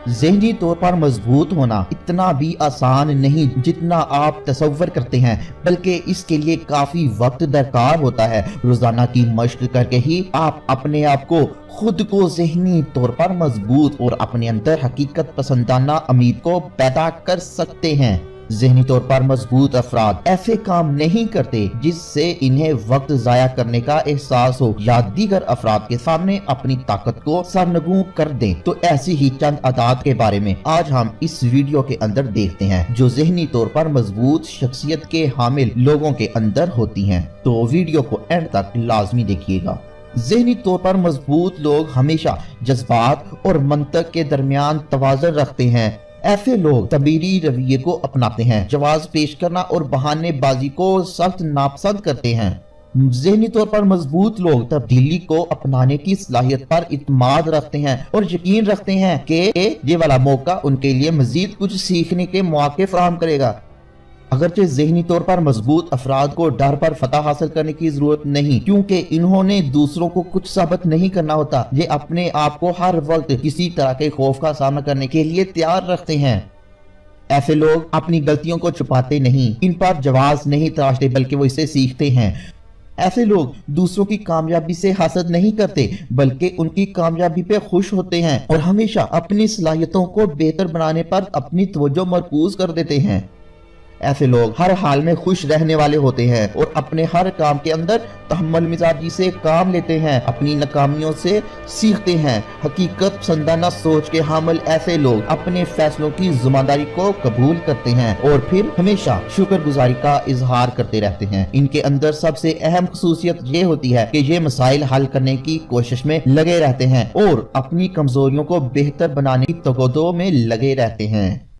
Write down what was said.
ذہنی طور پر مضبوط ہونا اتنا بھی آسان نہیں جتنا آپ تصور کرتے ہیں، بلکہ اس کے لیے کافی وقت درکار ہوتا ہے۔ روزانہ کی مشق کر کے ہی آپ اپنے آپ کو خود کو ذہنی طور پر مضبوط اور اپنے اندر حقیقت پسندانہ امید کو پیدا کر سکتے ہیں۔ ذہنی طور پر مضبوط افراد ایسے کام نہیں کرتے جس سے انہیں وقت ضائع کرنے کا احساس ہو یا دیگر افراد کے سامنے اپنی طاقت کو سرنگوں کر دیں۔ تو ایسی ہی چند عادات کے بارے میں آج ہم اس ویڈیو کے اندر دیکھتے ہیں جو ذہنی طور پر مضبوط شخصیت کے حامل لوگوں کے اندر ہوتی ہیں۔ تو ویڈیو کو اینڈ تک لازمی دیکھیے گا۔ ذہنی طور پر مضبوط لوگ ہمیشہ جذبات اور منطق کے درمیان توازن رکھتے ہیں۔ ایسے لوگ تدبیری رویے کو اپناتے ہیں، جواز پیش کرنا اور بہانے بازی کو سخت ناپسند کرتے ہیں۔ ذہنی طور پر مضبوط لوگ تبدیلی کو اپنانے کی صلاحیت پر اعتماد رکھتے ہیں اور یقین رکھتے ہیں کہ یہ والا موقع ان کے لیے مزید کچھ سیکھنے کے مواقع فراہم کرے گا۔ اگرچہ ذہنی طور پر مضبوط افراد کو ڈر پر فتح حاصل کرنے کی ضرورت نہیں، کیونکہ انہوں نے دوسروں کو کچھ ثابت نہیں کرنا ہوتا۔ یہ اپنے آپ کو ہر وقت کسی طرح کے خوف کا سامنا کرنے کے لیے تیار رکھتے ہیں۔ ایسے لوگ اپنی غلطیوں کو چھپاتے نہیں، ان پر جواز نہیں تراشتے بلکہ وہ اسے سیکھتے ہیں۔ ایسے لوگ دوسروں کی کامیابی سے حسد نہیں کرتے بلکہ ان کی کامیابی پہ خوش ہوتے ہیں اور ہمیشہ اپنی صلاحیتوں کو بہتر بنانے پر اپنی توجہ مرکوز کر دیتے ہیں۔ ایسے لوگ ہر حال میں خوش رہنے والے ہوتے ہیں اور اپنے ہر کام کے اندر تحمل مزاجی سے کام لیتے ہیں، اپنی ناکامیوں سے سیکھتے ہیں۔ حقیقت پسندانہ سوچ کے حامل ایسے لوگ اپنے فیصلوں کی ذمہ داری کو قبول کرتے ہیں اور پھر ہمیشہ شکر گزاری کا اظہار کرتے رہتے ہیں۔ ان کے اندر سب سے اہم خصوصیت یہ ہوتی ہے کہ یہ مسائل حل کرنے کی کوشش میں لگے رہتے ہیں اور اپنی کمزوریوں کو بہتر بنانے کی تگودو میں لگے رہتے ہیں۔